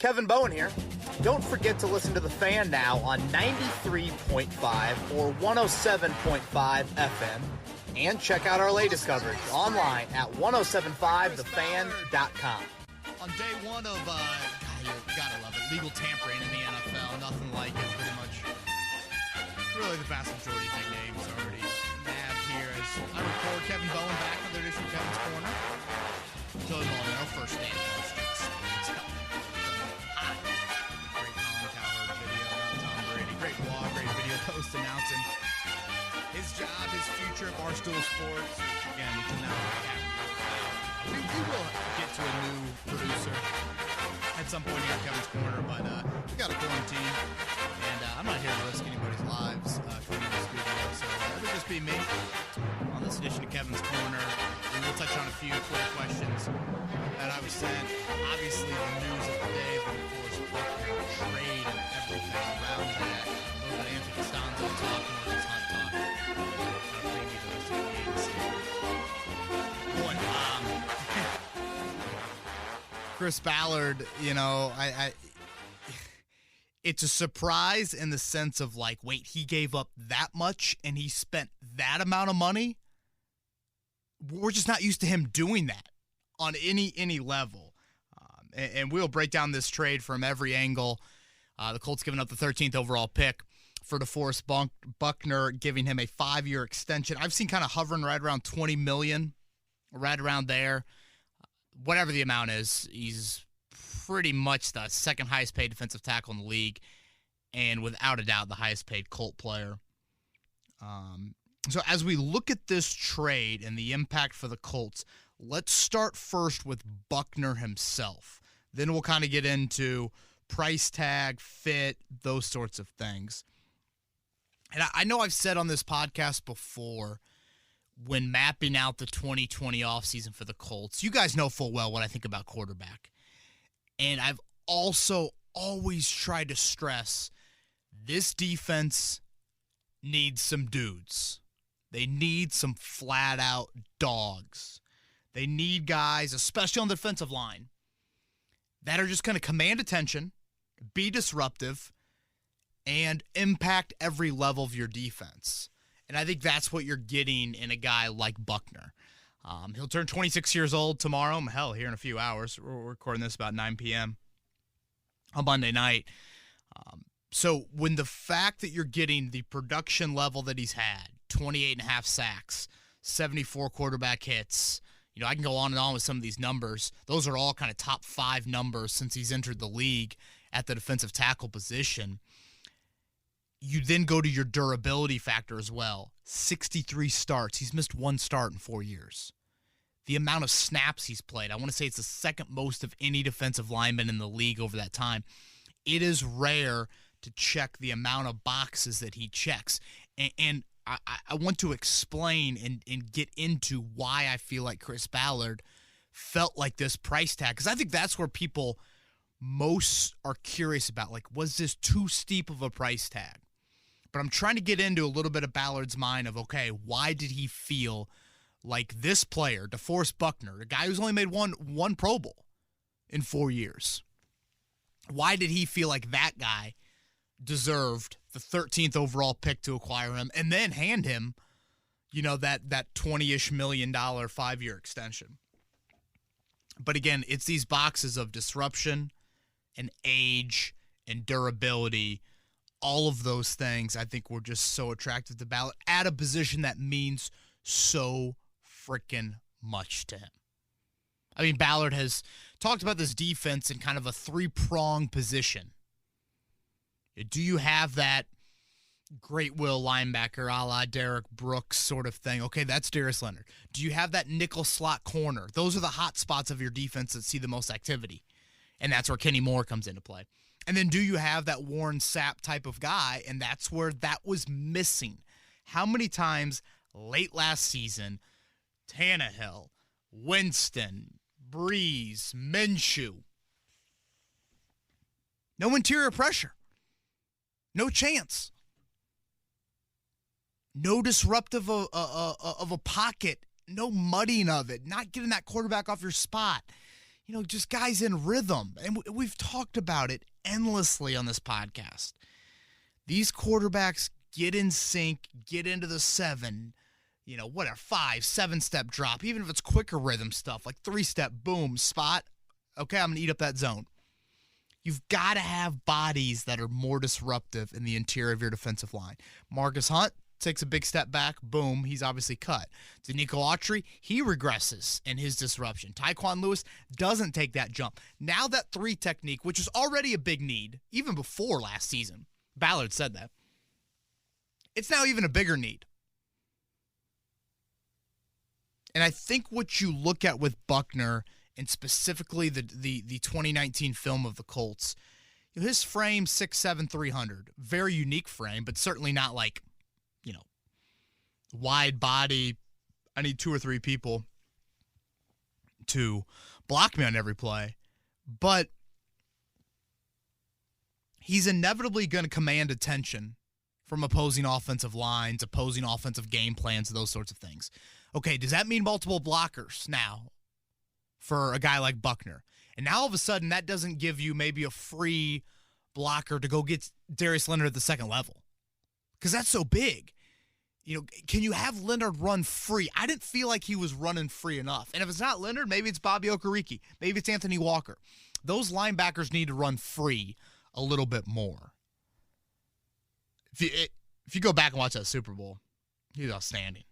Kevin Bowen here. Don't forget to listen to The Fan now on 93.5 or 107.5 FM. And check out our latest coverage online at 1075thefan.com. On day one of, you gotta love it, legal tampering in the NFL. Nothing like it, pretty much. Really, the vast majority of big names already nabbed here. As I record, Kevin Bowen back on their edition of Kevin's Corner. Joey Molino, first day of the streets. Hot. Great Colin Cowherd video about Tom Brady. Great blog, great video post announcing his job, his future at Barstool Sports. Again, you can now we will get to a new producer at some point here at Kevin's Corner, but we got a quarantine, and I'm not here to risk anybody's lives coming in the studio, so it'll just be me on this edition of Kevin's Corner. We will touch on a few Twitter questions that I was sent. Obviously, the news of the day, the DeForest Buckner trade and everything around that. A little bit of Anthony Castonzo talk, Margus talk. Preview to this at the ANC. Boy, Chris Ballard, you know, it's a surprise in the sense of like, wait, he gave up that much and he spent that amount of money? We're just not used to him doing that on any level. And we'll break down this trade from every angle. The Colts giving up the 13th overall pick for DeForest Buckner, giving him a 5-year extension. I've seen kind of hovering right around $20 million, right around there. Whatever the amount is, he's pretty much the second highest paid defensive tackle in the league, and without a doubt the highest paid Colt player. So as we look at this trade and the impact for the Colts, let's start first with Buckner himself. Then we'll kind of get into price tag, fit, those sorts of things. And I know I've said on this podcast before, when mapping out the 2020 offseason for the Colts, you guys know full well what I think about quarterback. And I've also always tried to stress this defense needs some dudes. They need some flat-out dogs. They need guys, especially on the defensive line, that are just going to command attention, be disruptive, and impact every level of your defense. And I think that's what you're getting in a guy like Buckner. He'll turn 26 years old tomorrow. Hell, here in a few hours. We're recording this about 9 p.m. on Monday night. So when the fact that you're getting the production level that he's had, 28.5 sacks, 74 quarterback hits, you know, I can go on and on with some of these numbers. Those are all kind of top 5 numbers since he's entered the league at the defensive tackle position. You then go to your durability factor as well. 63 starts. He's missed 1 start in 4 years. The amount of snaps he's played, I want to say it's the second most of any defensive lineman in the league over that time. It is rare to check the amount of boxes that he checks. And I want to explain and get into why I feel like Chris Ballard felt like this price tag. Because I think that's where people most are curious about. Like, was this too steep of a price tag? But I'm trying to get into a little bit of Ballard's mind of, okay, why did he feel like this player, DeForest Buckner, a guy who's only made one Pro Bowl in 4 years, why did he feel like that guy deserved the 13th overall pick to acquire him and then hand him, you know, that $20-ish million 5-year extension? But again, it's these boxes of disruption and age and durability. All of those things, I think, were just so attractive to Ballard at a position that means so freaking much to him. I mean, Ballard has talked about this defense in kind of a 3-prong position. Do you have that great will linebacker a la Derek Brooks sort of thing? Okay, that's Darius Leonard. Do you have that nickel slot corner? Those are the hot spots of your defense that see the most activity. And that's where Kenny Moore comes into play. And then do you have that Warren Sapp type of guy? And that's where that was missing. How many times late last season, Tannehill, Winston, Breeze, Minshew, no interior pressure, no chance, no disruptive of a pocket, no mudding of it, not getting that quarterback off your spot. just guys in rhythm. And we've talked about it endlessly on this podcast. These quarterbacks get in sync, get into the 7, 5, 7-step drop, even if it's quicker rhythm stuff, like 3-step, boom, spot. Okay, I'm going to eat up that zone. You've got to have bodies that are more disruptive in the interior of your defensive line. Margus Hunt takes a big step back, boom, he's obviously cut. Danico Autry, he regresses in his disruption. Tyquan Lewis doesn't take that jump. Now that 3 technique, which was already a big need, even before last season, Ballard said that, it's now even a bigger need. And I think what you look at with Buckner, and specifically the 2019 film of the Colts, his frame 6'7", 300. Very unique frame, but certainly not like, wide body. I need 2 or 3 people to block me on every play. But he's inevitably going to command attention from opposing offensive lines, opposing offensive game plans, those sorts of things. Okay, does that mean multiple blockers now for a guy like Buckner? And now all of a sudden that doesn't give you maybe a free blocker to go get Darius Leonard at the second level, because that's so big. Can you have Leonard run free? I didn't feel like he was running free enough. And if it's not Leonard, maybe it's Bobby Okereke. Maybe it's Anthony Walker. Those linebackers need to run free a little bit more. If you go back and watch that Super Bowl, he was outstanding.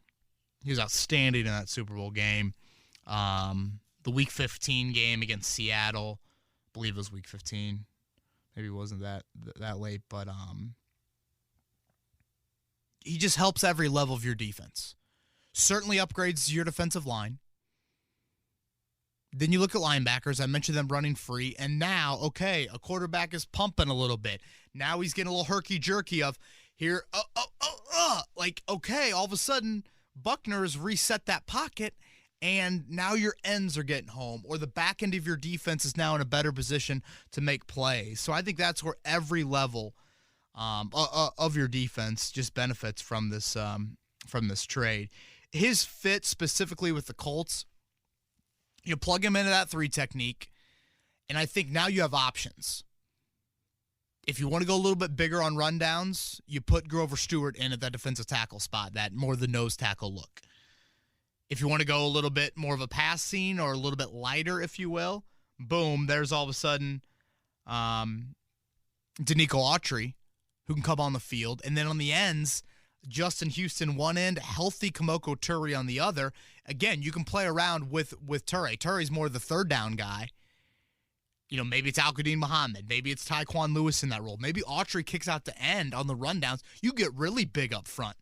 He was outstanding in that Super Bowl game. The Week 15 game against Seattle, I believe it was Week 15. Maybe it wasn't that late, but he just helps every level of your defense. Certainly upgrades your defensive line. Then you look at linebackers. I mentioned them running free. And now, okay, a quarterback is pumping a little bit. Now he's getting a little herky-jerky of here, like, okay, all of a sudden, Buckner has reset that pocket, and now your ends are getting home, or the back end of your defense is now in a better position to make plays. So I think that's where every level of your defense just benefits from this trade. His fit specifically with the Colts, you plug him into that 3 technique, and I think now you have options. If you want to go a little bit bigger on rundowns, you put Grover Stewart in at that defensive tackle spot, that more the nose tackle look. If you want to go a little bit more of a pass scene or a little bit lighter, if you will, boom, there's all of a sudden Danico Autry, who can come on the field. And then on the ends, Justin Houston one end, healthy Kamoko Turri on the other. Again, you can play around with Turri. Turri's more the third down guy. Maybe it's Al-Qadim Muhammad. Maybe it's Tyquan Lewis in that role. Maybe Autry kicks out the end on the rundowns. You get really big up front.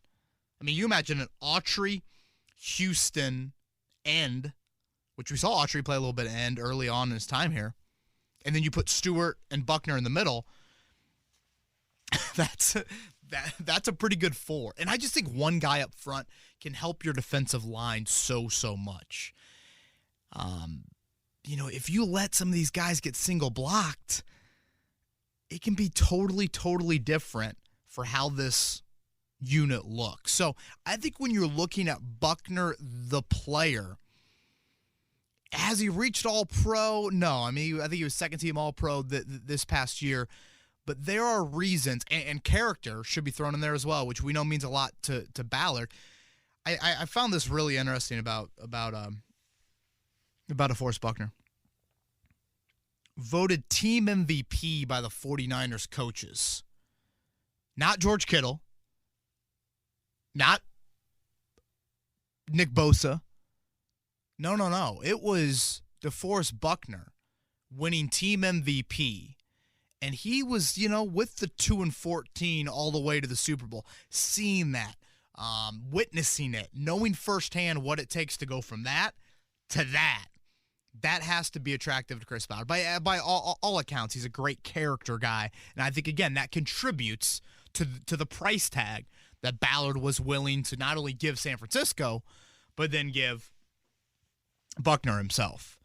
I mean, you imagine an Autry, Houston end, which we saw Autry play a little bit of end early on in his time here, and then you put Stewart and Buckner in the middle. That's a pretty good 4. And I just think one guy up front can help your defensive line so much. If you let some of these guys get single blocked, it can be totally different for how this unit looks. So I think when you're looking at Buckner, the player, has he reached All-Pro? No. I mean, I think he was second-team All-Pro this past year. But there are reasons, and character should be thrown in there as well, which we know means a lot to Ballard. I found this really interesting about DeForest Buckner. Voted team MVP by the 49ers coaches. Not George Kittle. Not Nick Bosa. No. It was DeForest Buckner winning team MVP. And he was, with the 2-14 all the way to the Super Bowl, seeing that, witnessing it, knowing firsthand what it takes to go from that to that. That has to be attractive to Chris Ballard. By all accounts, he's a great character guy. And I think, again, that contributes to the price tag that Ballard was willing to not only give San Francisco, but then give Buckner himself.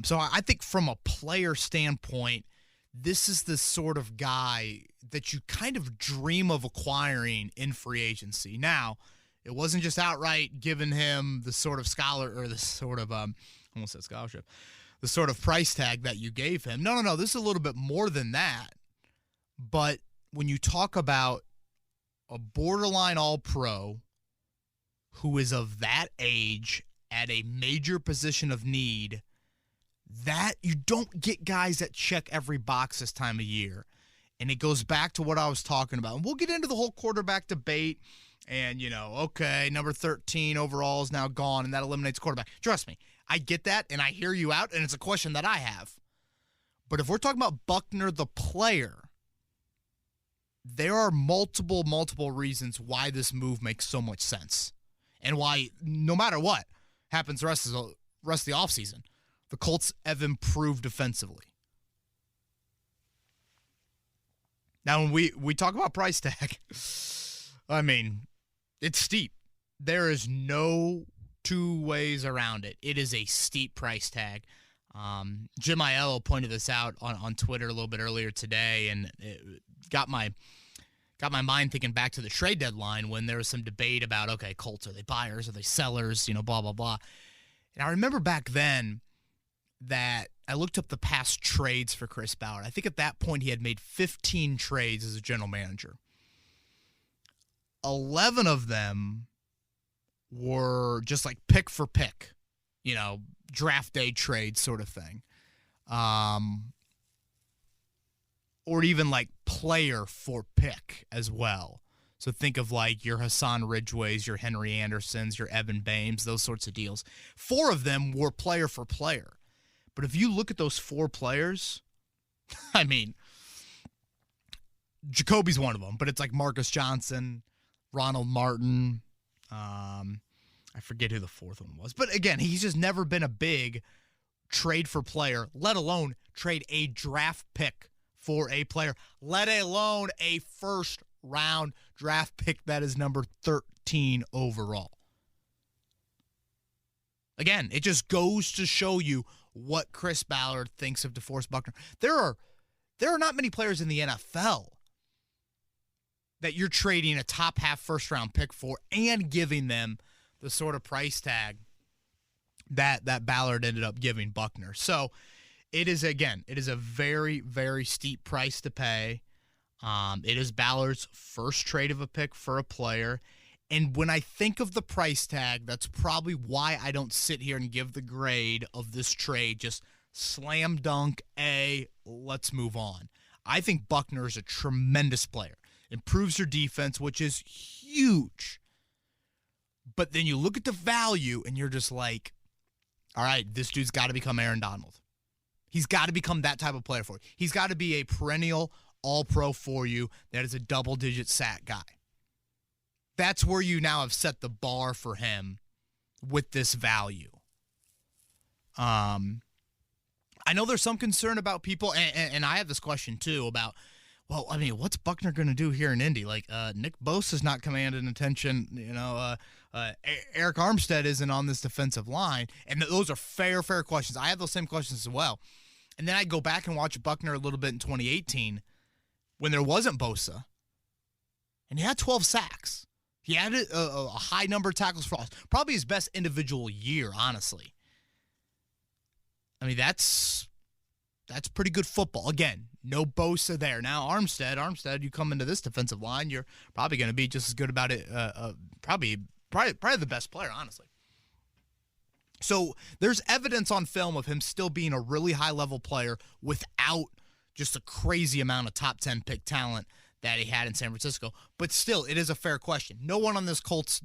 So I think from a player standpoint, this is the sort of guy that you kind of dream of acquiring in free agency. Now, it wasn't just outright giving him the sort of scholar or the sort of almost said scholarship, the sort of price tag that you gave him. No. This is a little bit more than that. But when you talk about a borderline all-pro who is of that age at a major position of need, that you don't get guys that check every box this time of year. And it goes back to what I was talking about. And we'll get into the whole quarterback debate. And, okay, number 13 overall is now gone, and that eliminates quarterback. Trust me, I get that, and I hear you out, and it's a question that I have. But if we're talking about Buckner, the player, there are multiple reasons why this move makes so much sense. And why, no matter what happens the rest of the offseason, the Colts have improved defensively. Now, when we talk about price tag, I mean, it's steep. There is no two ways around it. It is a steep price tag. Jim Aiello pointed this out on Twitter a little bit earlier today, and it got my mind thinking back to the trade deadline when there was some debate about, okay, Colts, are they buyers, are they sellers, blah, blah, blah. And I remember back then that I looked up the past trades for Chris Ballard. I think at that point he had made 15 trades as a general manager. 11 of them were just like pick for pick, draft day trade sort of thing. Or even like player for pick as well. So think of like your Hassan Ridgeways, your Henry Andersons, your Evan Bames, those sorts of deals. 4 of them were player for player. But if you look at those 4 players, I mean, Jacoby's one of them, but it's like Margus Johnson, Ronald Martin, I forget who the 4th one was. But again, he's just never been a big trade for player, let alone trade a draft pick for a player, let alone a first-round draft pick that is number 13 overall. Again, it just goes to show you what Chris Ballard thinks of DeForest Buckner. There are not many players in the NFL that you're trading a top half first-round pick for and giving them the sort of price tag that Ballard ended up giving Buckner. So it is a very, very steep price to pay. It is Ballard's first trade of a pick for a player. And when I think of the price tag, that's probably why I don't sit here and give the grade of this trade just slam dunk A, let's move on. I think Buckner is a tremendous player. Improves your defense, which is huge. But then you look at the value and you're just like, all right, this dude's got to become Aaron Donald. He's got to become that type of player for you. He's got to be a perennial all-pro for you that is a double-digit sack guy. That's where you now have set the bar for him with this value. I know there's some concern about people, and I have this question too about, well, I mean, what's Buckner going to do here in Indy? Like, Nick Bosa's not commanding attention. Eric Armstead isn't on this defensive line, and those are fair questions. I have those same questions as well. And then I go back and watch Buckner a little bit in 2018 when there wasn't Bosa, and he had 12 sacks. He had a high number of tackles for loss. Probably his best individual year, honestly. I mean, that's pretty good football. Again, no Bosa there. Now, Armstead, you come into this defensive line, you're probably going to be just as good about it. Probably the best player, honestly. So there's evidence on film of him still being a really high-level player without just a crazy amount of top 10 pick talent that he had in San Francisco. But still, it is a fair question. No one on this Colts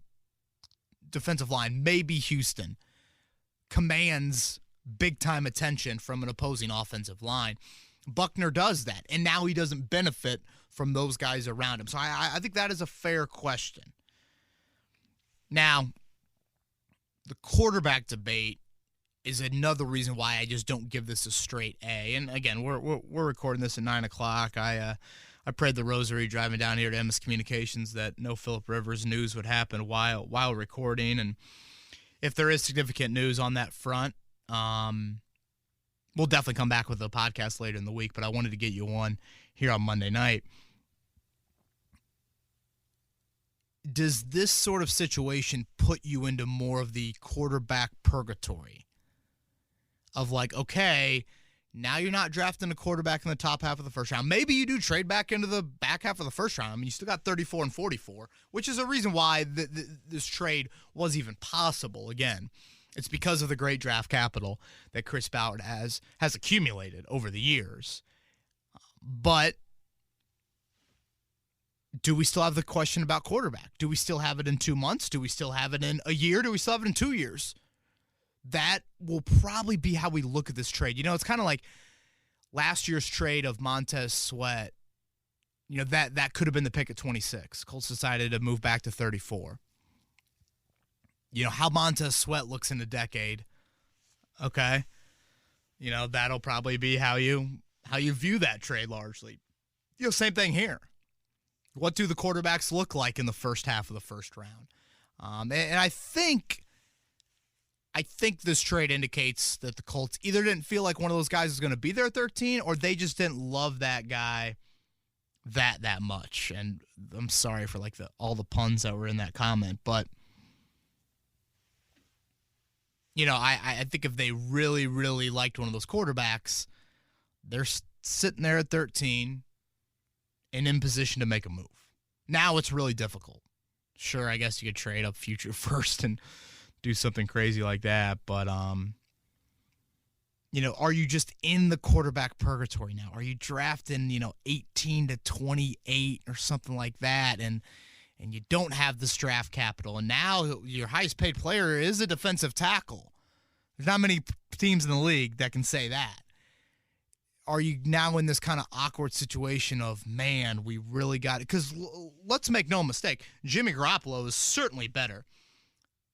defensive line, maybe Houston, commands big-time attention from an opposing offensive line. Buckner does that, and now he doesn't benefit from those guys around him. So I think that is a fair question. Now, the quarterback debate is another reason why I just don't give this a straight A. And again, we're recording this at 9 o'clock. I prayed the rosary driving down here to MS Communications that no Phillip Rivers news would happen while recording. And if there is significant news on that front, we'll definitely come back with a podcast later in the week, but I wanted to get you one here on Monday night. Does this sort of situation put you into more of the quarterback purgatory? of like, okay, now you're not drafting a quarterback in the top half of the first round. Maybe you do trade back into the back half of the first round. I mean, you still got 34 and 44, which is a reason why this trade was even possible. Again, it's because of the great draft capital that Chris Ballard has accumulated over the years. But do we still have the question about quarterback? Do we still have it in 2 months? Do we still have it in a year? Do we still have it in 2 years? That will probably be how we look at this trade. You know, it's kind of like last year's trade of Montez Sweat. You know, that could have been the pick at 26. Colts decided to move back to 34. You know, how Montez Sweat looks in a decade, okay? You know, that'll probably be how you view that trade largely. You know, same thing here. What do the quarterbacks look like in the first half of the first round? And I think this trade indicates that the Colts either didn't feel like one of those guys was going to be there at 13, or they just didn't love that guy that much. And I'm sorry for like all the puns that were in that comment, but you know, I think if they really, really liked one of those quarterbacks, they're sitting there at 13 and in position to make a move. Now it's really difficult. Sure, I guess you could trade up future first and do something crazy like that, but you know, are you just in the quarterback purgatory now? Are you drafting, 18 to 28 or something like that, and you don't have this draft capital, and now your highest paid player is a defensive tackle? There's not many teams in the league that can say that. Are you now in this kind of awkward situation of, man, we really got it? Because let's make no mistake, Jimmy Garoppolo is certainly better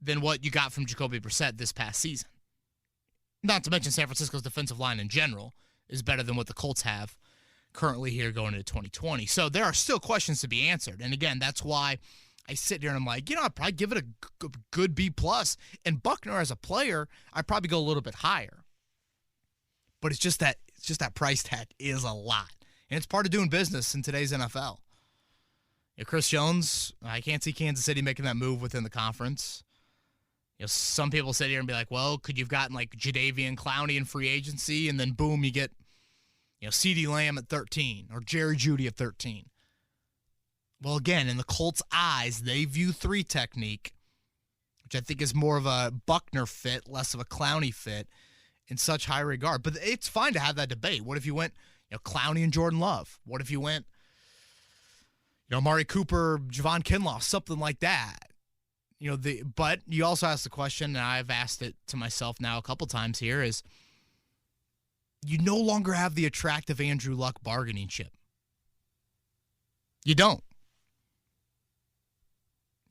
than what you got from Jacoby Brissett this past season. Not to mention San Francisco's defensive line in general is better than what the Colts have currently here going into 2020. So there are still questions to be answered. And again, that's why I sit here and I'm like, I'd probably give it a good B+. And Buckner as a player, I'd probably go a little bit higher. But it's just that price tag is a lot. And it's part of doing business in today's NFL. Chris Jones, I can't see Kansas City making that move within the conference. Some people sit here and be like, well, could you have gotten like Jadeveon Clowney in free agency, and then boom, you get, CeeDee Lamb at 13 or Jerry Jeudy at 13. Well, again, in the Colts' eyes, they view 3 technique, which I think is more of a Buckner fit, less of a Clowney fit, in such high regard. But it's fine to have that debate. What if you went, Clowney and Jordan Love? What if you went, Amari Cooper, Javon Kinlaw, something like that? But you also ask the question, and I've asked it to myself now a couple times here, is you no longer have the attractive Andrew Luck bargaining chip. You don't.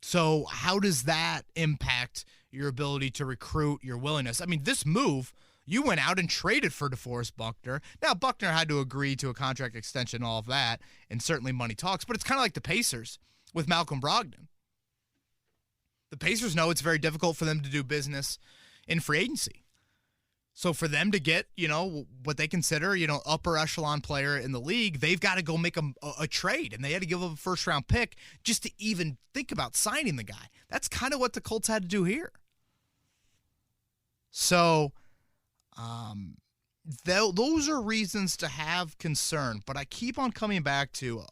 So how does that impact your ability to recruit, your willingness? I mean, this move, you went out and traded for DeForest Buckner. Now, Buckner had to agree to a contract extension and all of that, and certainly money talks, but it's kind of like the Pacers with Malcolm Brogdon. The Pacers know it's very difficult for them to do business in free agency. So for them to get, what they consider, upper echelon player in the league, they've got to go make a trade, and they had to give up a first-round pick just to even think about signing the guy. That's kind of what the Colts had to do here. So those are reasons to have concern, but I keep on coming back to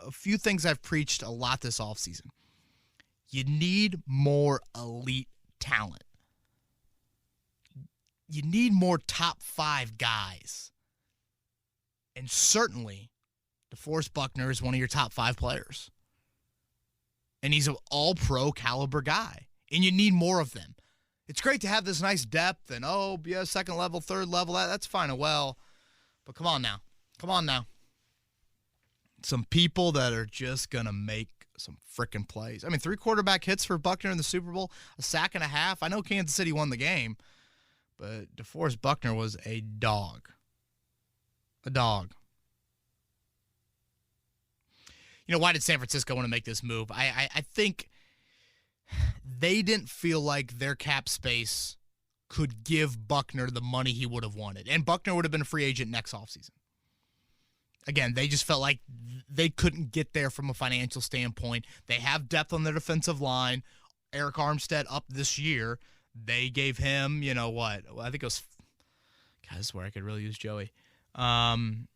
a few things I've preached a lot this offseason. You need more elite talent. You need more top 5 guys. And certainly, DeForest Buckner is one of your top 5 players. And he's an all-pro caliber guy. And you need more of them. It's great to have this nice depth and, second level, third level, that's fine and well. But come on now. Some people that are just going to make some freaking plays. I mean, 3 quarterback hits for Buckner in the Super Bowl, a sack and a half. I know Kansas City won the game, but DeForest Buckner was a dog. A dog. Why did San Francisco want to make this move? I think they didn't feel like their cap space could give Buckner the money he would have wanted. And Buckner would have been a free agent next offseason. Again, they just felt like they couldn't get there from a financial standpoint. They have depth on their defensive line. Eric Armstead up this year. They gave him, I think it was I swear I could really use Joey. 5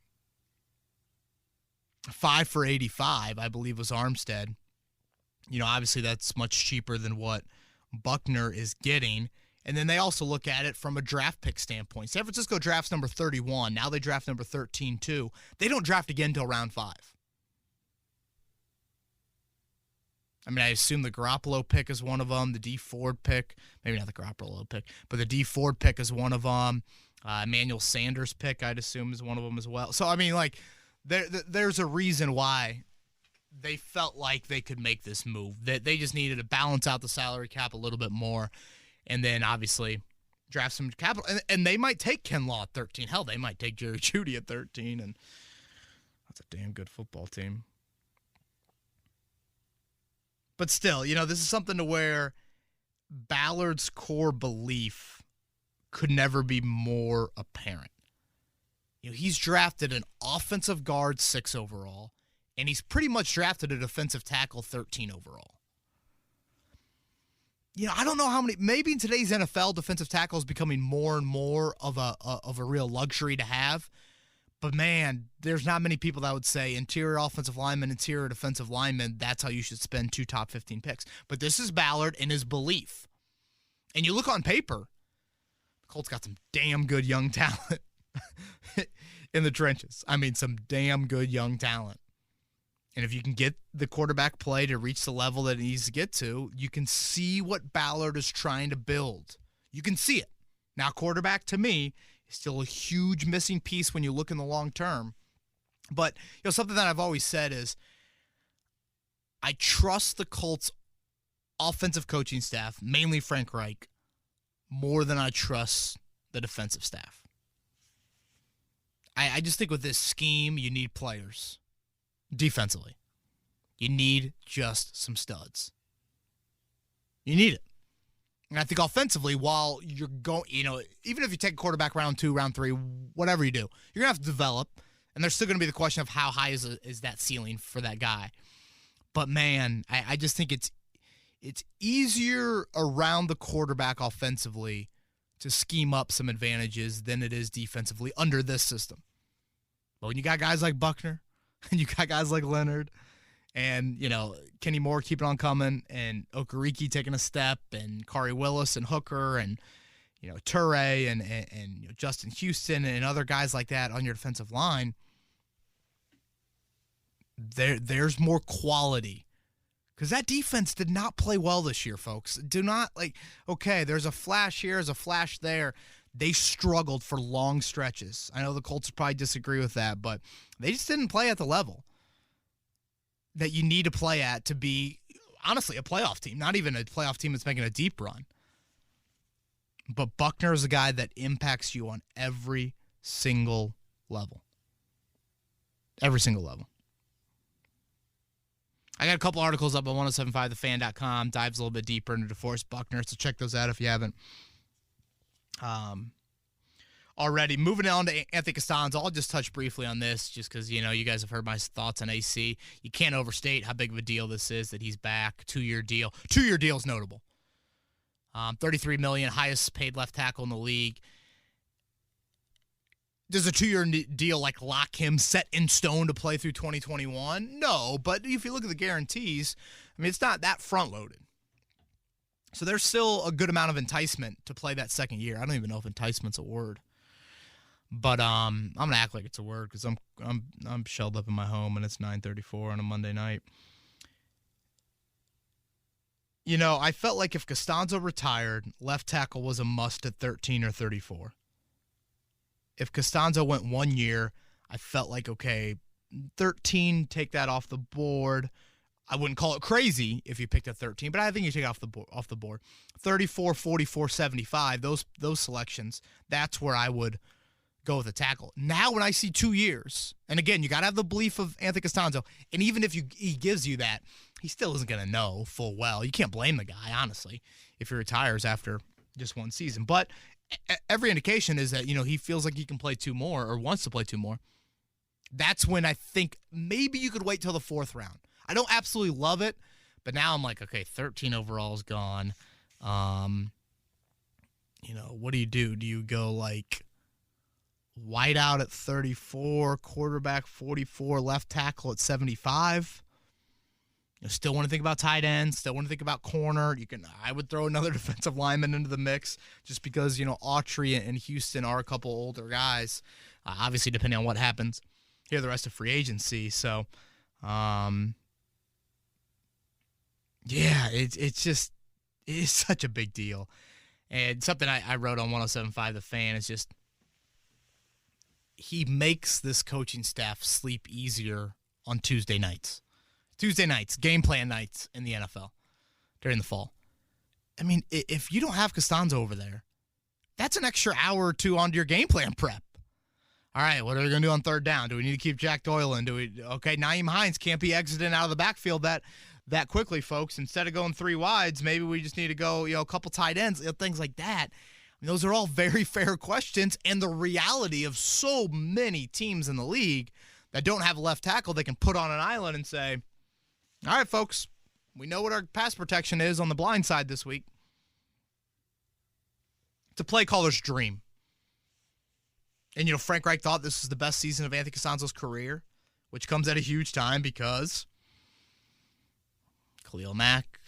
for 85, I believe, was Armstead. Obviously that's much cheaper than what Buckner is getting. And then they also look at it from a draft pick standpoint. San Francisco drafts number 31. Now they draft number 13, too. They don't draft again until round 5. I assume the Garoppolo pick is one of them. The D Ford pick, maybe not the Garoppolo pick, but the D Ford pick is one of them. Emmanuel Sanders pick, I'd assume, is one of them as well. So, there's a reason why they felt like they could make this move. That they just needed to balance out the salary cap a little bit more, and then obviously draft some capital. And they might take Ken Law at 13. Hell, they might take Jerry Jeudy at 13, and that's a damn good football team. But still, this is something to where Ballard's core belief could never be more apparent. He's drafted an offensive guard 6 overall, and he's pretty much drafted a defensive tackle 13 overall. I don't know how many, maybe in today's NFL, defensive tackle is becoming more and more of a real luxury to have. But, man, there's not many people that would say interior offensive lineman, interior defensive lineman, that's how you should spend 2 top 15 picks. But this is Ballard and his belief. And you look on paper, the Colts got some damn good young talent in the trenches. Some damn good young talent. And if you can get the quarterback play to reach the level that it needs to get to, you can see what Ballard is trying to build. You can see it. Now, quarterback, to me, is still a huge missing piece when you look in the long term. But, something that I've always said is I trust the Colts offensive coaching staff, mainly Frank Reich, more than I trust the defensive staff. I just think with this scheme, you need players. Defensively, you need just some studs. You need it. And I think offensively, while you're going, even if you take a quarterback round 2, round 3, whatever you do, you're going to have to develop. And there's still going to be the question of how high is that ceiling for that guy. But, man, I just think it's easier around the quarterback offensively to scheme up some advantages than it is defensively under this system. But when you got guys like Buckner, and you got guys like Leonard, and, Kenny Moore keeping on coming, and Okereke taking a step, and Kari Willis and Hooker, and, Toure, and Justin Houston, and other guys like that on your defensive line, there's more quality. Because that defense did not play well this year, folks. Do not, there's a flash here, there's a flash there. They struggled for long stretches. I know the Colts would probably disagree with that, but they just didn't play at the level that you need to play at to be, honestly, a playoff team. Not even a playoff team that's making a deep run. But Buckner is a guy that impacts you on every single level. Every single level. I got a couple articles up on 1075thefan.com. Dives a little bit deeper into DeForest Buckner, so check those out if you haven't. Already moving on to Anthony Castonzo. I'll just touch briefly on this just because, you guys have heard my thoughts on AC. You can't overstate how big of a deal this is that he's back. 2-year deal. 2-year deal is notable. $33 million, highest paid left tackle in the league. Does a 2-year deal lock him set in stone to play through 2021? No, but if you look at the guarantees, it's not that front-loaded. So there's still a good amount of enticement to play that second year. I don't even know if enticement's a word. But I'm going to act like it's a word because I'm shelled up in my home and it's 9:34 on a Monday night. I felt like if Castonzo retired, left tackle was a must at 13 or 34. If Castonzo went 1 year, I felt like, 13, take that off the board. I wouldn't call it crazy if you picked a 13, but I think you take it off the board. 34, 44, 75, those selections, that's where I would go with a tackle. Now when I see 2 years, and again, you got to have the belief of Anthony Castonzo, and even if he gives you that, he still isn't going to know full well. You can't blame the guy, honestly, if he retires after just one season. But every indication is that, he feels like he can play 2 more or wants to play 2 more. That's when I think maybe you could wait till the 4th round. I don't absolutely love it, but now I'm like, 13 overall is gone. What do? Do you go wideout at 34, quarterback 44, left tackle at 75. You still want to think about tight ends, still want to think about corner. I would throw another defensive lineman into the mix just because, Autry and Houston are a couple older guys, obviously depending on what happens here the rest of free agency. So, it's such a big deal. And something I wrote on 107.5 The Fan is just he makes this coaching staff sleep easier on Tuesday nights. Tuesday nights, game plan nights in the NFL during the fall. I mean, if you don't have Castonzo over there, that's an extra hour or two onto your game plan prep. All right, what are we going to do on third down? Do we need to keep Jack Doyle in? Okay, Nyheim Hines can't be exiting out of the backfield that quickly, folks. Instead of going three wides, maybe we just need to go, a couple tight ends, things like that. I mean, those are all very fair questions, and the reality of so many teams in the league that don't have a left tackle they can put on an island and say, all right, folks, we know what our pass protection is on the blind side this week. It's a play caller's dream. And, Frank Reich thought this was the best season of Anthony Castonzo's career, which comes at a huge time because Khalil Mack,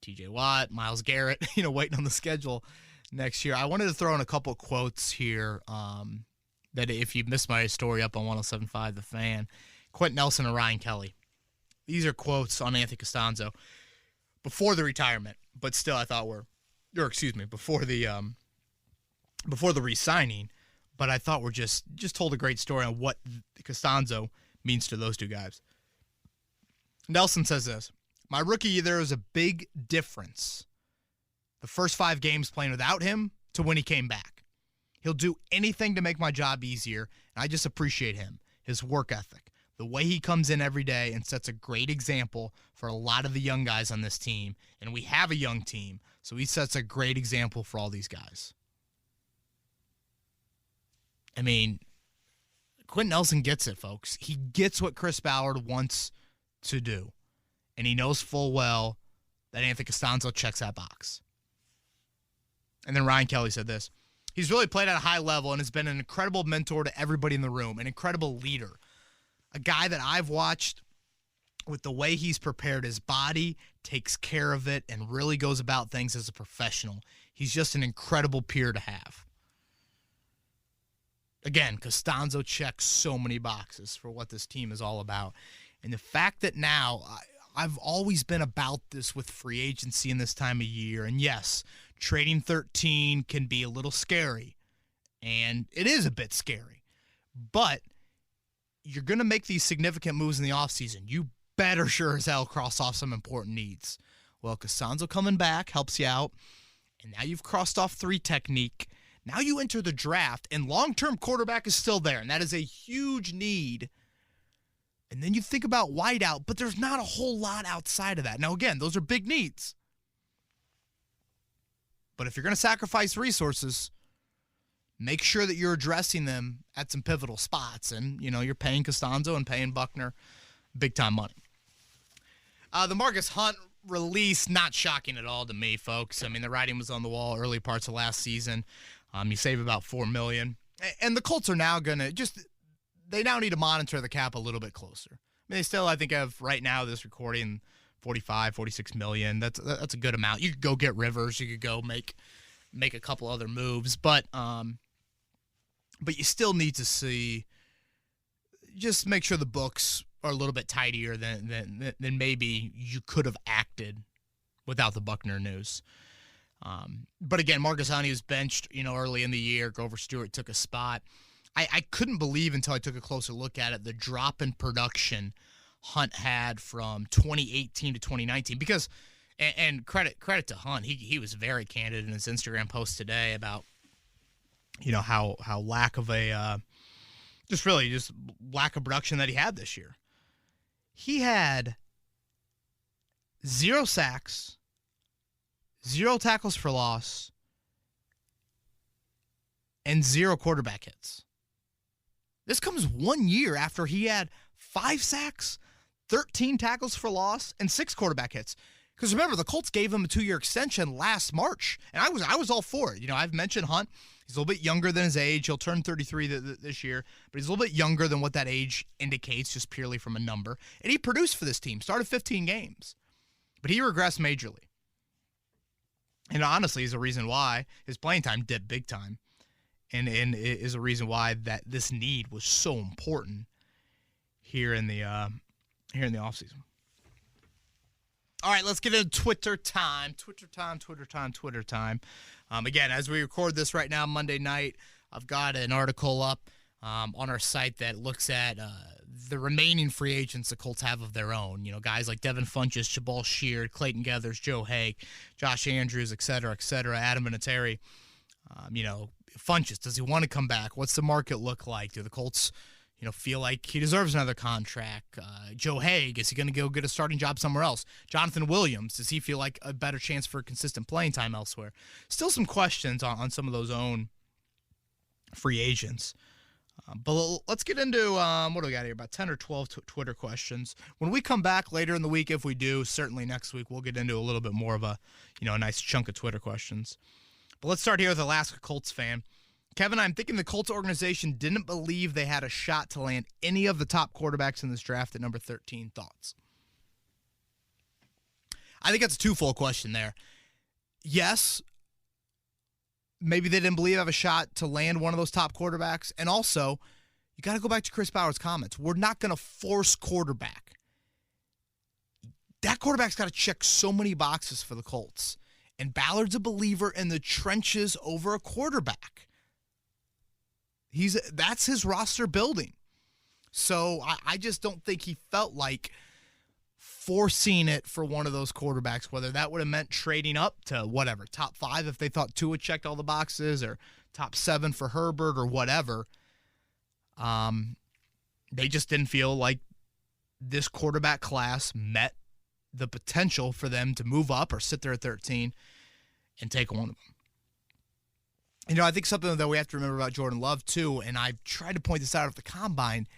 TJ Watt, Myles Garrett, waiting on the schedule next year. I wanted to throw in a couple of quotes here that if you missed my story up on 107.5 The Fan, Quentin Nelson and Ryan Kelly. These are quotes on Anthony Castonzo before the retirement, but still I thought before the re-signing, but I thought were just told a great story on what Castonzo means to those two guys. Nelson says this: my rookie year, there was a big difference. The first 5 games playing without him to when he came back. He'll do anything to make my job easier, and I just appreciate him, his work ethic, the way he comes in every day and sets a great example for a lot of the young guys on this team. And we have a young team, so he sets a great example for all these guys. I mean, Quentin Nelson gets it, folks. He gets what Chris Ballard wants to do. And he knows full well that Anthony Castonzo checks that box. And then Ryan Kelly said this: he's really played at a high level and has been an incredible mentor to everybody in the room, an incredible leader. A guy that I've watched with the way he's prepared his body, takes care of it, and really goes about things as a professional. He's just an incredible peer to have. Again, Castonzo checks so many boxes for what this team is all about. And the fact that now, I've always been about this with free agency in this time of year. And yes, trading 13 can be a little scary. And it is a bit scary. But you're going to make these significant moves in the offseason. You better sure as hell cross off some important needs. Well, Castonzo coming back helps you out. And now you've crossed off 3 technique. Now you enter the draft, and long-term quarterback is still there, and that is a huge need. And then you think about wideout, but there's not a whole lot outside of that. Now, again, those are big needs. But if you're going to sacrifice resources, make sure that you're addressing them at some pivotal spots. And, you're paying Castonzo and paying Buckner big-time money. The Margus Hunt release, not shocking at all to me, folks. I mean, the writing was on the wall early parts of last season. You save about $4 million. And the Colts are now going to they now need to monitor the cap a little bit closer. I mean, they still, I think, have right now this recording 45, 46 million. That's a good amount. You could go get Rivers. You could go make a couple other moves. But you still need to see, just make sure the books are a little bit tidier than maybe you could have acted without the Buckner news. But again, Margus Hunt was benched, early in the year. Grover Stewart took a spot. I couldn't believe until I took a closer look at it, the drop in production Hunt had from 2018 to 2019. Because, and credit to Hunt, he was very candid in his Instagram post today about, how lack of just lack of production that he had this year. He had 0 sacks, 0 tackles for loss, and 0 quarterback hits. This comes 1 year after he had 5 sacks, 13 tackles for loss, and 6 quarterback hits. Because remember, the Colts gave him a 2-year extension last March, and I was all for it. I've mentioned Hunt. He's a little bit younger than his age. He'll turn 33 this year, but he's a little bit younger than what that age indicates, just purely from a number. And he produced for this team, started 15 games, but he regressed majorly. And honestly, is a reason why his playing time dipped big time, and is a reason why that this need was so important here in the offseason. All right, let's get into Twitter time. Again, as we record this right now, Monday night, I've got an article up on our site that looks at the remaining free agents the Colts have of their own. You know, guys like Devin Funchess, Jabal Sheard, Clayton Geathers, Joe Haig, Josh Andrews, et cetera, Adam Vinatieri. Funchess, does he want to come back? What's the market look like? Do the Colts, feel like he deserves another contract? Joe Haig, is he going to go get a starting job somewhere else? Jonathan Williams, does he feel like a better chance for consistent playing time elsewhere? Still some questions on some of those own free agents. But let's get into, what do we got here, about 10 or 12 Twitter questions. When we come back later in the week, if we do, certainly next week, we'll get into a little bit more of a nice chunk of Twitter questions. But let's start here with Alaska Colts fan. Kevin, I'm thinking the Colts organization didn't believe they had a shot to land any of the top quarterbacks in this draft at number 13. Thoughts? I think that's a twofold question there. Yes, maybe they didn't believe they have a shot to land one of those top quarterbacks. And also, you got to go back to Chris Bauer's comments. We're not going to force quarterback. That quarterback's got to check so many boxes for the Colts. And Ballard's a believer in the trenches over a quarterback. That's his roster building. So I just don't think he felt like forcing it for one of those quarterbacks, whether that would have meant trading up to whatever, top 5 if they thought Tua checked all the boxes, or top 7 for Herbert or whatever. They just didn't feel like this quarterback class met the potential for them to move up or sit there at 13 and take one of them. I think something that we have to remember about Jordan Love too, and I tried to point this out at the combine,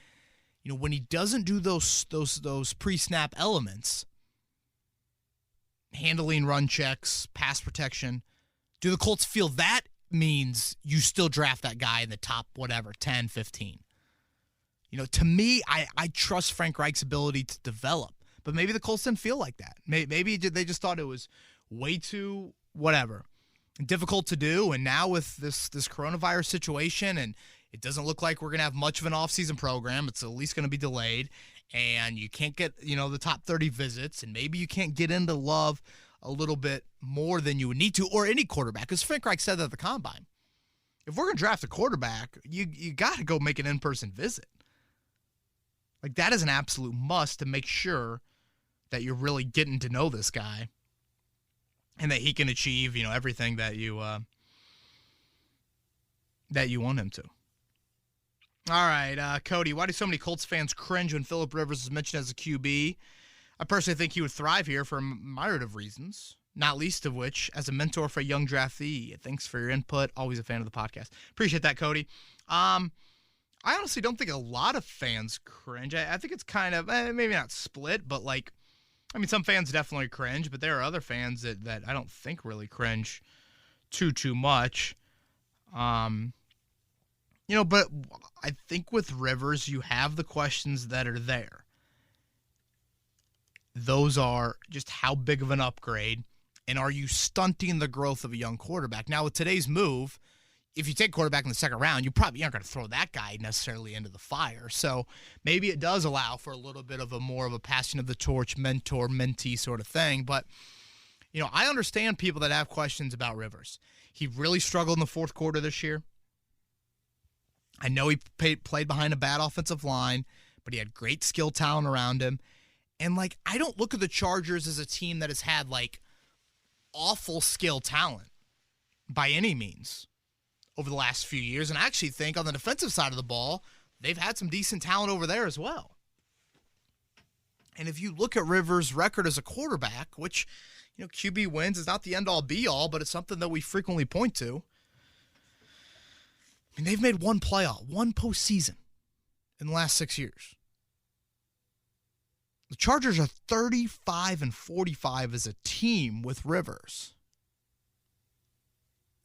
when he doesn't do those pre-snap elements, handling run checks, pass protection, do the Colts feel that means you still draft that guy in the top, 10, 15? To me, I trust Frank Reich's ability to develop, but maybe the Colts didn't feel like that. Maybe they just thought it was way too, difficult to do, and now with this coronavirus situation, and it doesn't look like we're going to have much of an off-season program. It's at least going to be delayed, and you can't get, the top 30 visits, and maybe you can't get into Love a little bit more than you would need to, or any quarterback, because Frank Reich said that at the combine. If we're going to draft a quarterback, you got to go make an in-person visit. Like, that is an absolute must to make sure that you're really getting to know this guy and that he can achieve, everything that you want him to. All right, Cody, why do so many Colts fans cringe when Phillip Rivers is mentioned as a QB? I personally think he would thrive here for a myriad of reasons, not least of which as a mentor for a young draftee. Thanks for your input. Always a fan of the podcast. Appreciate that, Cody. I honestly don't think a lot of fans cringe. I think it's kind of, maybe not split, but some fans definitely cringe, but there are other fans that I don't think really cringe too much. But I think with Rivers, you have the questions that are there. Those are just how big of an upgrade, and are you stunting the growth of a young quarterback? Now, with today's move, if you take quarterback in the second round, you probably aren't going to throw that guy necessarily into the fire. So maybe it does allow for a little bit of a more of a passing of the torch, mentor, mentee sort of thing. But, I understand people that have questions about Rivers. He really struggled in the fourth quarter this year. I know he played behind a bad offensive line, but he had great skill talent around him. And, I don't look at the Chargers as a team that has had, awful skill talent by any means over the last few years. And I actually think on the defensive side of the ball, they've had some decent talent over there as well. And if you look at Rivers' record as a quarterback, which, QB wins is not the end-all, be-all, but it's something that we frequently point to. They've made one playoff, one postseason in the last 6 years. The Chargers are 35-45 as a team with Rivers.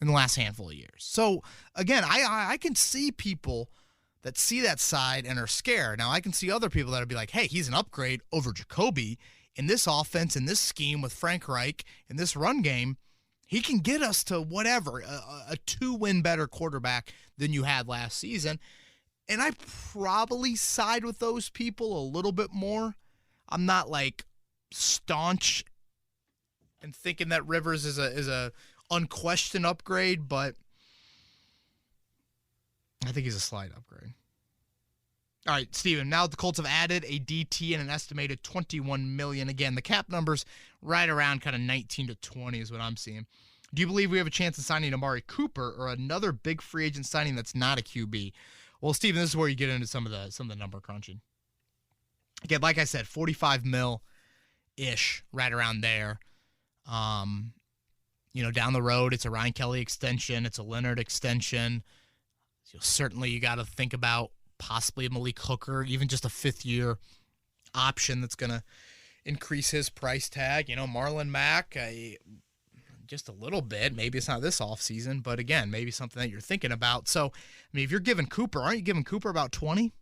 in the last handful of years. So, again, I can see people that see that side and are scared. Now, I can see other people that would be like, hey, he's an upgrade over Jacoby in this offense, in this scheme with Frank Reich, in this run game. He can get us to whatever, a 2-win better quarterback than you had last season. And I probably side with those people a little bit more. I'm not like staunch and thinking that Rivers is a unquestioned upgrade, but I think he's a slight upgrade. All right, Steven, now the Colts have added a DT and an estimated $21 million. Again, the cap number's right around kind of 19 to 20 is what I'm seeing. Do you believe we have a chance of signing Amari Cooper or another big free agent signing that's not a QB? Well, Steven, this is where you get into some of the number crunching. Again, like I said, $45 mil-ish, right around there. Down the road, it's a Ryan Kelly extension. It's a Leonard extension. So certainly you got to think about possibly a Malik Hooker, even just a fifth-year option that's going to increase his price tag. Marlon Mack, just a little bit. Maybe it's not this offseason, but again, maybe something that you're thinking about. So, if you're giving Cooper, aren't you giving Cooper about 20?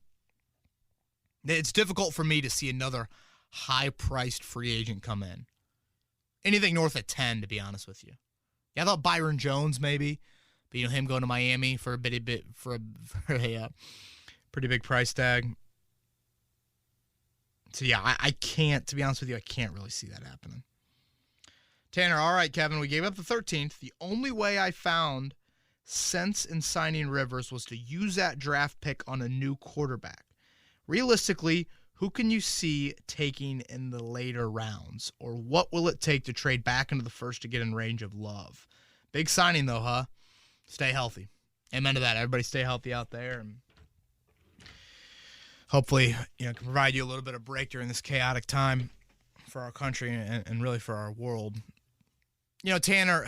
It's difficult for me to see another high-priced free agent come in. Anything north of 10, to be honest with you. Yeah, I thought Byron Jones maybe, but him going to Miami for a pretty big price tag. So yeah, I can't, to be honest with you, I can't really see that happening. Tanner, all right, Kevin, we gave up the 13th. The only way I found sense in signing Rivers was to use that draft pick on a new quarterback. Realistically, who can you see taking in the later rounds? Or what will it take to trade back into the first to get in range of Love? Big signing, though, huh? Stay healthy. Amen to that. Everybody stay healthy out there. And hopefully, can provide you a little bit of break during this chaotic time for our country and really for our world. Tanner,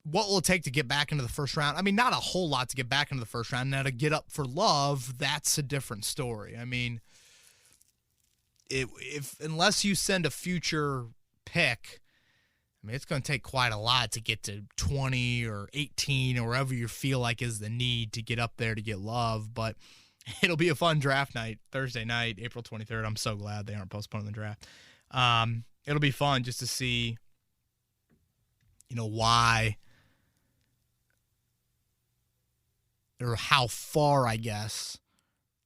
what will it take to get back into the first round? Not a whole lot to get back into the first round. Now, to get up for Love, that's a different story. Unless you send a future pick, it's going to take quite a lot to get to 20 or 18 or wherever you feel like is the need to get up there to get Love. But it'll be a fun draft night, Thursday night, April 23rd. I'm so glad they aren't postponing the draft. It'll be fun just to see, why or how far, I guess,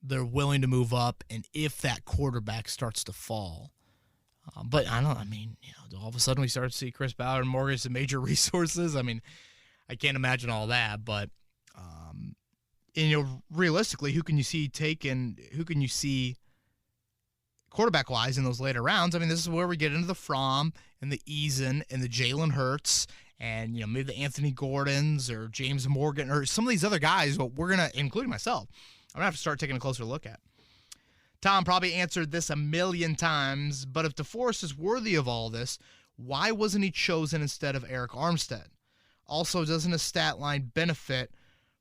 they're willing to move up and if that quarterback starts to fall. But all of a sudden we start to see Chris Ballard and Margus as major resources. I can't imagine all that, but realistically, who can you see quarterback-wise in those later rounds? This is where we get into the Fromm and the Eason and the Jalen Hurts and, maybe the Anthony Gordons or James Morgan or some of these other guys, but we're going to, including myself, I'm going to have to start taking a closer look at. Tom probably answered this a million times, but if DeForest is worthy of all this, why wasn't he chosen instead of Eric Armstead? Also, doesn't his stat line benefit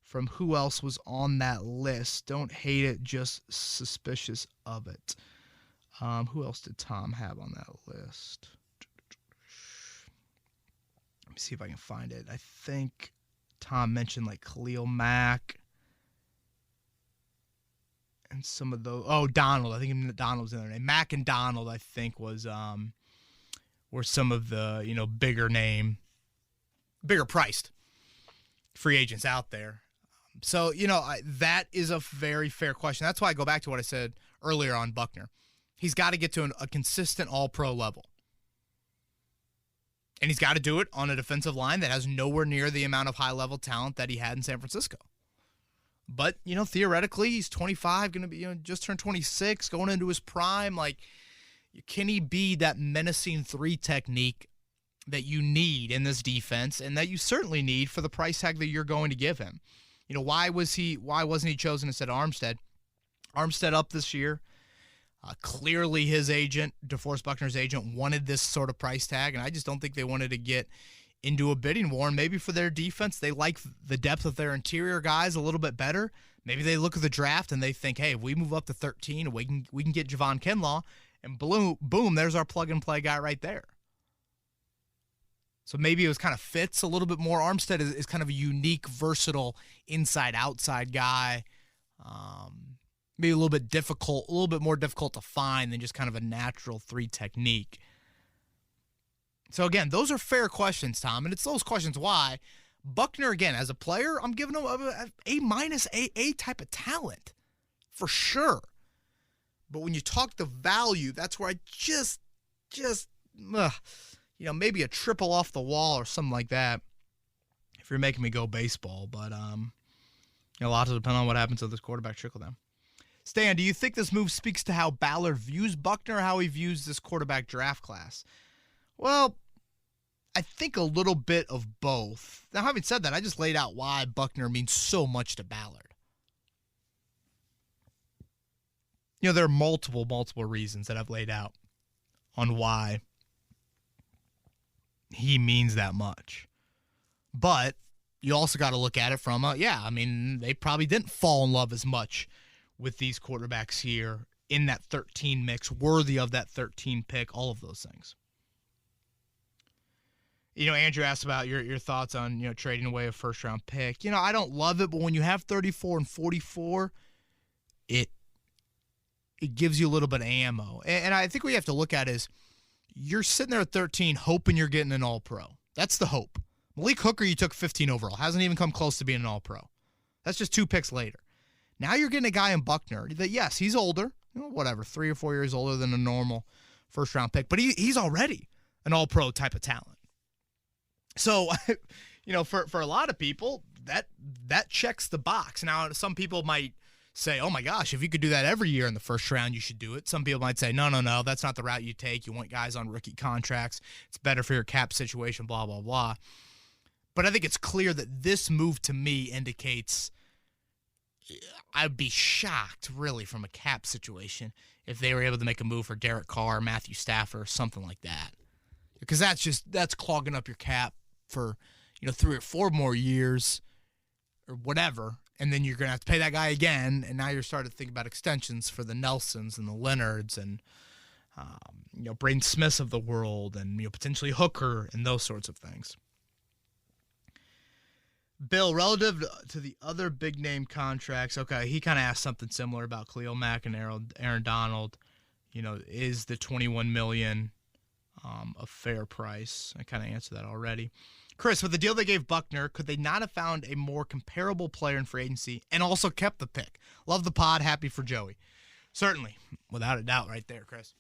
from who else was on that list? Don't hate it, just suspicious of it. Who else did Tom have on that list? Let me see if I can find it. I think Tom mentioned like Khalil Mack and some of those. Oh, Donald. I think Donald was in there. Mack and Donald, I think, were some of the bigger priced free agents out there. So that is a very fair question. That's why I go back to what I said earlier on Buckner. He's got to get to a consistent all-pro level. And he's got to do it on a defensive line that has nowhere near the amount of high-level talent that he had in San Francisco. But, theoretically, he's 25, going to be just turned 26, going into his prime. Like, can he be that menacing 3 technique that you need in this defense and that you certainly need for the price tag that you're going to give him? Why wasn't he chosen instead of Armstead? Armstead up this year. Clearly his agent, DeForest Buckner's agent, wanted this sort of price tag, and I just don't think they wanted to get into a bidding war. And maybe for their defense, they like the depth of their interior guys a little bit better. Maybe they look at the draft and they think, hey, if we move up to 13, we can get Javon Kinlaw, and boom, there's our plug-and-play guy right there. So maybe it was kind of fits a little bit more. Armstead is kind of a unique, versatile inside-outside guy. Maybe a little bit more difficult to find than just kind of a natural 3 technique. So again, those are fair questions, Tom, and it's those questions why Buckner, again, as a player, I'm giving him a A- type of talent for sure. But when you talk the value, that's where I just maybe a triple off the wall or something like that. If you're making me go baseball, but a lot will depend on what happens with this quarterback trickle down. Stan, do you think this move speaks to how Ballard views Buckner or how he views this quarterback draft class? Well, I think a little bit of both. Now, having said that, I just laid out why Buckner means so much to Ballard. There are multiple reasons that I've laid out on why he means that much. But you also got to look at it from they probably didn't fall in love as much with these quarterbacks here in that 13 mix, worthy of that 13 pick, all of those things. Andrew asked about your thoughts on, trading away a first-round pick. I don't love it, but when you have 34 and 44, it gives you a little bit of ammo. And I think what you have to look at is you're sitting there at 13 hoping you're getting an all-pro. That's the hope. Malik Hooker, you took 15 overall. Hasn't even come close to being an all-pro. That's just 2 picks later. Now you're getting a guy in Buckner that, yes, he's older, 3 or 4 years older than a normal first-round pick, but he's already an all-pro type of talent. So, for a lot of people, that checks the box. Now, some people might say, oh my gosh, if you could do that every year in the first round, you should do it. Some people might say, no, that's not the route you take. You want guys on rookie contracts. It's better for your cap situation, blah, blah, blah. But I think it's clear that this move to me indicates I'd be shocked, really, from a cap situation if they were able to make a move for Derek Carr, Matthew Stafford, or something like that. Because that's clogging up your cap for 3 or 4 more years or whatever, and then you're going to have to pay that guy again, and now you're starting to think about extensions for the Nelsons and the Leonards and Braden Smiths of the world and potentially Hooker and those sorts of things. Bill, relative to the other big-name contracts, okay, he kind of asked something similar about Khalil Mack and Aaron Donald. Is the $21 million a fair price? I kind of answered that already. Chris, with the deal they gave Buckner, could they not have found a more comparable player in free agency and also kept the pick? Love the pod. Happy for Joey. Certainly. Without a doubt right there, Chris.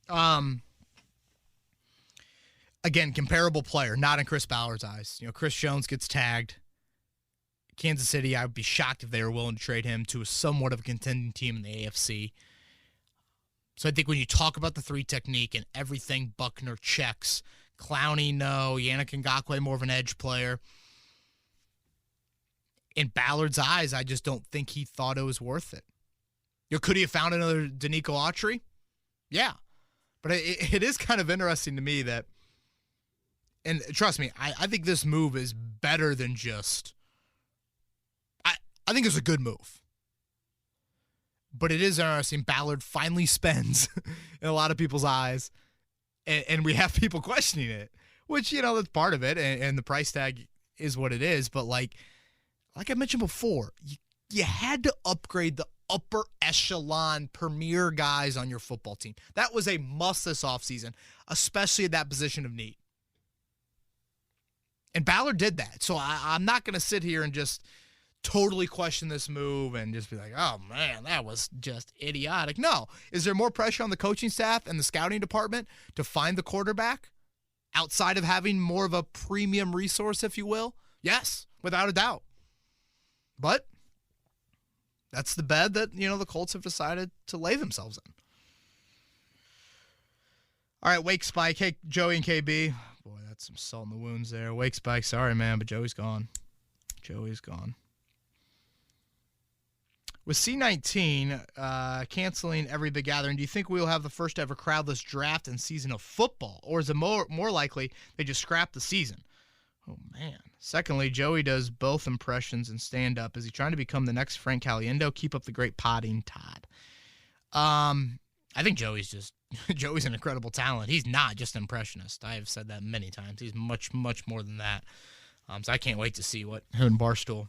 Again, comparable player, not in Chris Ballard's eyes. Chris Jones gets tagged. Kansas City, I would be shocked if they were willing to trade him to a somewhat of a contending team in the AFC. So I think when you talk about the 3 technique and everything Buckner checks, Clowney, no, Yannick Ngakoue, more of an edge player. In Ballard's eyes, I just don't think he thought it was worth it. Could he have found another Danico Autry? Yeah. But it is kind of interesting to me that, and trust me, I think this move is better than just, I think it's a good move. But it is interesting. Ballard finally spends in a lot of people's eyes, and we have people questioning it, which, that's part of it, and the price tag is what it is. But like I mentioned before, you had to upgrade the upper echelon premier guys on your football team. That was a must this offseason, especially at that position of need. And Ballard did that. So I'm not going to sit here and just totally question this move and just be like, oh, man, that was just idiotic. No. Is there more pressure on the coaching staff and the scouting department to find the quarterback outside of having more of a premium resource, if you will? Yes, without a doubt. But that's the bed that, the Colts have decided to lay themselves in. All right, Wake Spike. Hey, Joey and KB. Boy, that's some salt in the wounds there. Wake Spike, sorry, man, but Joey's gone. With C19 canceling every big gathering, do you think we will have the first ever crowdless draft and season of football? Or is it more likely they just scrap the season? Oh, man. Secondly, Joey does both impressions and stand-up. Is he trying to become the next Frank Caliendo? Keep up the great potting, Todd. I I think Joey's an incredible talent. He's not just an impressionist. I have said that many times. He's much, much more than that. So I can't wait to see what him and Barstool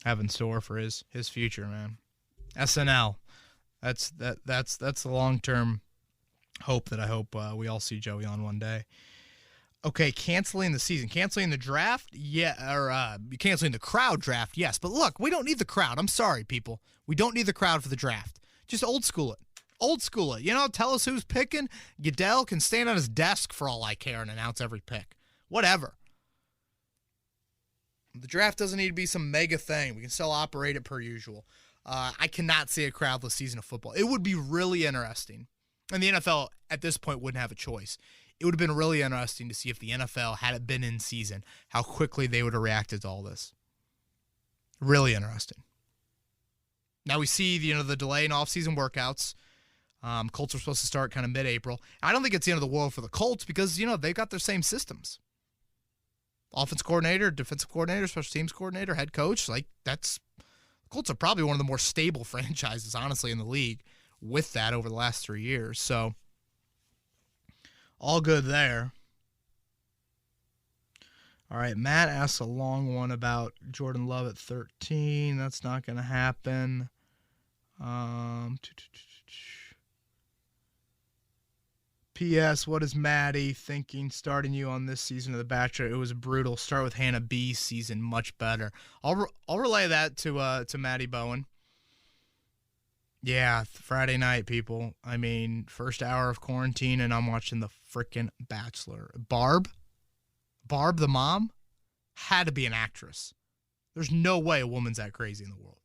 have in store for his future, man. SNL. That's the long-term hope that I hope we all see Joey on one day. Okay, canceling the season. Canceling the draft? Yeah, or canceling the crowd draft, yes. But look, we don't need the crowd. I'm sorry, people. We don't need the crowd for the draft. Just old school it. Old school it. You know, tell us who's picking. Goodell can stand on his desk for all I care and announce every pick. Whatever. The draft doesn't need to be some mega thing. We can still operate it per usual. I cannot see a crowdless season of football. It would be really interesting. And the NFL, at this point, wouldn't have a choice. It would have been really interesting to see if the NFL, had it been in season, how quickly they would have reacted to all this. Really interesting. Now we see the delay in off-season workouts. Colts are supposed to start kind of mid-April. I don't think it's the end of the world for the Colts because, they've got their same systems. Offense coordinator, defensive coordinator, special teams coordinator, head coach. Colts are probably one of the more stable franchises, honestly, in the league with that over the last 3 years. So, all good there. All right, Matt asks a long one about Jordan Love at 13. That's not going to happen. P.S. What is Maddie thinking starting you on this season of The Bachelor? It was brutal. Start with Hannah B's season, much better. I'll relay that to Maddie Bowen. Yeah, Friday night, people. I mean, first hour of quarantine, and I'm watching the frickin' Bachelor. Barb the mom, had to be an actress. There's no way a woman's that crazy in the world.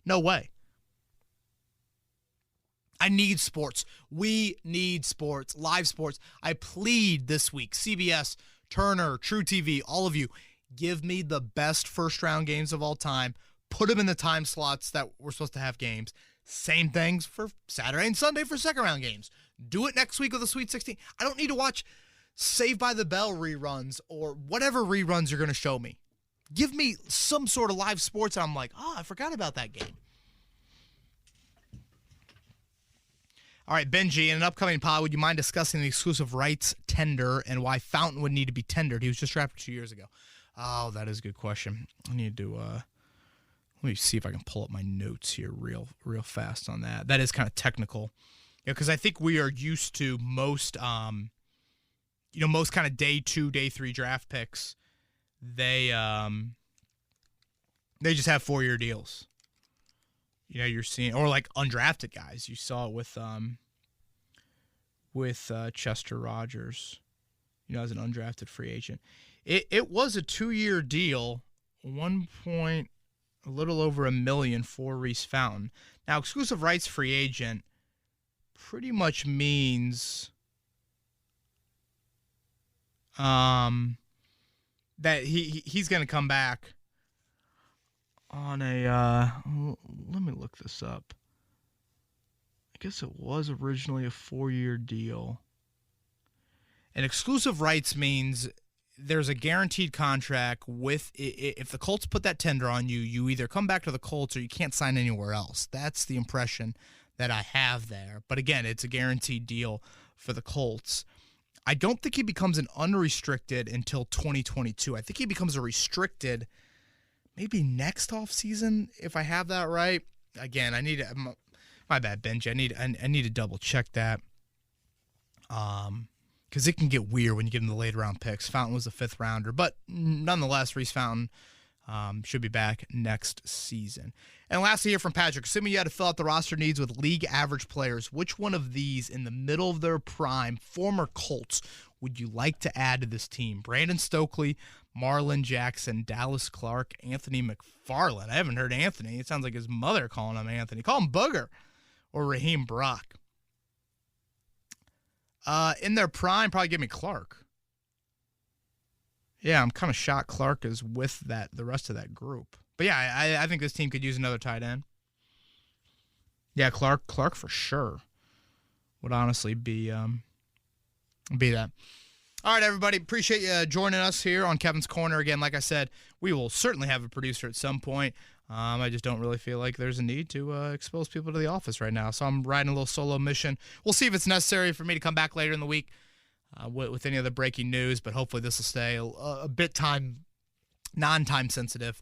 No way. I need sports. We need sports. Live sports. I plead this week. CBS, Turner, True TV, all of you, give me the best first-round games of all time. Put them in the time slots that we're supposed to have games. Same things for Saturday and Sunday for second-round games. Do it next week with the Sweet 16. I don't need to watch Saved by the Bell reruns or whatever reruns you're going to show me. Give me some sort of live sports, and I'm like, I forgot about that game. All right, Benji, in an upcoming pod, would you mind discussing the exclusive rights tender and why Fountain would need to be tendered? He was just drafted 2 years ago. Oh, that is a good question. I need to let me see if I can pull up my notes here real fast on that. That is kind of technical, because I think we are used to most most kind of day 2, day 3 draft picks. They just have 4-year deals. You're seeing, or like undrafted guys. You saw it with Chester Rogers, as an undrafted free agent. It was a 2-year deal, a little over $1 million for Reese Fountain. Now, exclusive rights free agent pretty much means that he's going to come back on a let me look this up. I guess it was originally a 4-year deal. And exclusive rights means there's a guaranteed contract with, if the Colts put that tender on you, you either come back to the Colts or you can't sign anywhere else. That's the impression that I have there. But again, it's a guaranteed deal for the Colts. I don't think he becomes an unrestricted until 2022. I think he becomes a restricted maybe next off season, if I have that right. Again, I need to, my bad, Benji. I need to double check that. Because it can get weird when you get in the later round picks. Fountain was a 5th rounder, but nonetheless, Reese Fountain should be back next season. And lastly here from Patrick, assuming you had to fill out the roster needs with league average players, which one of these in the middle of their prime, former Colts, would you like to add to this team? Brandon Stokely, Marlon Jackson, Dallas Clark, Anthony McFarland. I haven't heard Anthony. It sounds like his mother calling him Anthony. Call him Booger. Or Raheem Brock. In their prime, probably give me Clark. Yeah, I'm kind of shocked Clark is with the rest of that group. But yeah, I think this team could use another tight end. Yeah, Clark for sure would honestly be that. All right, everybody. Appreciate you joining us here on Kevin's Corner. Again, like I said, we will certainly have a producer at some point. I just don't really feel like there's a need to expose people to the office right now. So I'm riding a little solo mission. We'll see if it's necessary for me to come back later in the week with any other breaking news, but hopefully this will stay a bit non-time sensitive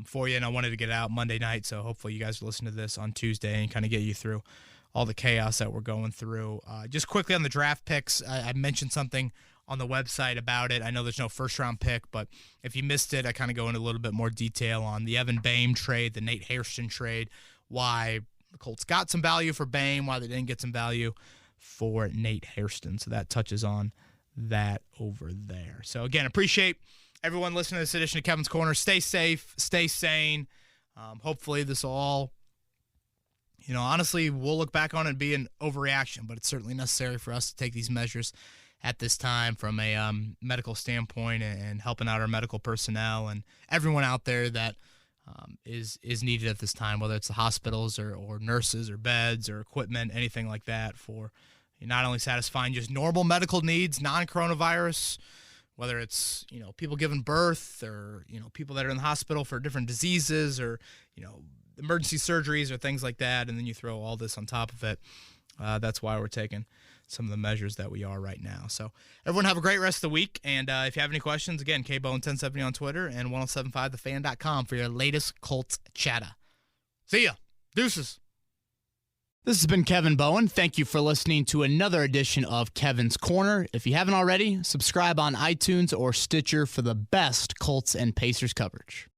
for you. And I wanted to get it out Monday night, so hopefully you guys will listen to this on Tuesday and kind of get you through all the chaos that we're going through. Just quickly on the draft picks, I mentioned something on the website about it. I know there's no first-round pick, but if you missed it, I kind of go into a little bit more detail on the Evan Boehm trade, the Nate Hairston trade, why the Colts got some value for Boehm, why they didn't get some value for Nate Hairston. So that touches on that over there. So, again, appreciate everyone listening to this edition of Kevin's Corner. Stay safe, stay sane. Hopefully this will all, honestly, we'll look back on it and be an overreaction, but it's certainly necessary for us to take these measures at this time from a medical standpoint and helping out our medical personnel and everyone out there that is needed at this time, whether it's the hospitals or nurses or beds or equipment, anything like that, for not only satisfying just normal medical needs, non-coronavirus, whether it's, people giving birth or, people that are in the hospital for different diseases or, emergency surgeries or things like that, and then you throw all this on top of it. That's why we're taking some of the measures that we are right now. So everyone have a great rest of the week. And if you have any questions, again, KBone1070 on Twitter and 1075thefan.com for your latest Colts chatter. See ya. Deuces. This has been Kevin Bowen. Thank you for listening to another edition of Kevin's Corner. If you haven't already, subscribe on iTunes or Stitcher for the best Colts and Pacers coverage.